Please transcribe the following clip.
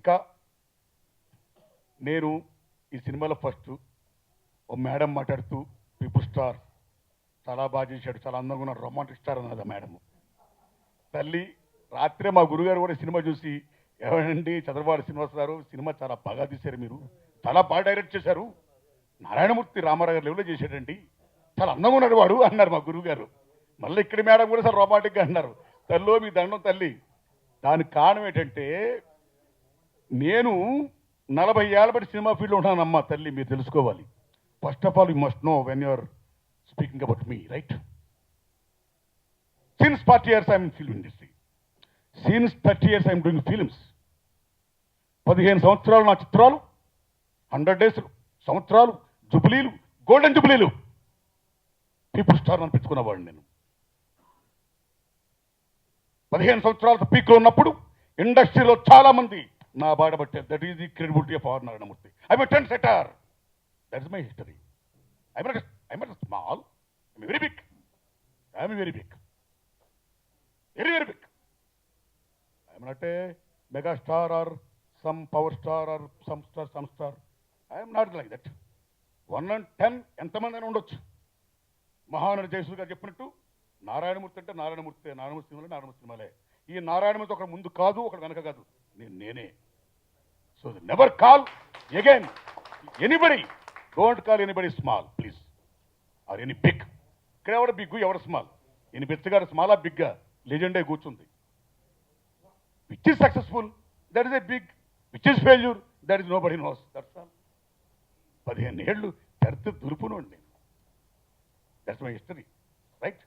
ఇక నేను ఈ సినిమాలో ఫస్ట్ ఓ మేడం మాట్లాడుతూ పీపుల్ స్టార్ చాలా బాగా చేశాడు, చాలా అందంగా ఉన్నాడు, రొమాంటిక్ స్టార్ అన్నది ఆ మేడం. తల్లి రాత్రే మా గురుగారు కూడా సినిమా చూసి, ఏమండి చంద్రబాబు శ్రీనివాసరావు సినిమా చాలా బాగా తీశారు, మీరు చాలా బాగా డైరెక్ట్ చేశారు, నారాయణమూర్తి రామారావు గారు లెవెల్లో చేశాడండి, చాలా అందంగా ఉన్నాడు వాడు అన్నారు మా గురువుగారు. మళ్ళీ ఇక్కడ మేడం కూడా చాలా రొమాంటిక్గా అన్నారు. తల్లో మీ దండం తల్లి. దానికి కారణం ఏంటంటే నేను 40 ఏళ్ళ బట్టి సినిమా ఫీల్డ్లో ఉంటానమ్మా తల్లి, మీరు తెలుసుకోవాలి. First of all you must know when you're speaking about me, right? Since 40 years I'm in film industry, since 30 years I'm doing films. 15 సంవత్సరాలు నా చిత్రాలు, 100 days సంవత్సరాలు, జుబిలీలు, గోల్డెన్ జుబిలీలు, పీపుల్ స్టార్ అనిపించుకున్నవాడిని నేను. 15 సంవత్సరాలతో పీక్లో ఉన్నప్పుడు ఇండస్ట్రీలో చాలా మంది నా బాట పట్టారు. That is the credibility of R Narayanamurthy. I a trend setter. That is my history. I not small, I very big. I very big, very very big. I not a mega star or some power star or some star. I'm not like that. 1 and 10 ఎంతమంది అయినా ఉండొచ్చు. మహానటి జయసూరి గారు చెప్పినట్టు నారాయణమూర్తి అంటే నారాయణమూర్తి సినిమాలే, నారాయణమూర్తి సినిమాలే. ఈ నారాయణమూర్తి ఒకటి ముందు కాదు, ఒకటి వెనక కాదు, నేనే. So never call again anybody, don't call anybody small please, or any big. ఇక్కడ ఎవరు బిగ్గు, ఎవరు స్మాల్? ఈయన బెచ్చగారు స్మాలా బిగ్గా? లెజెండే కూర్చుంది. Which is successful, that is a big. Which is failure, that is nobody knows. That's all. 15 ఏళ్ళు చరిత్ర దులుపునోండి. That's my history, right?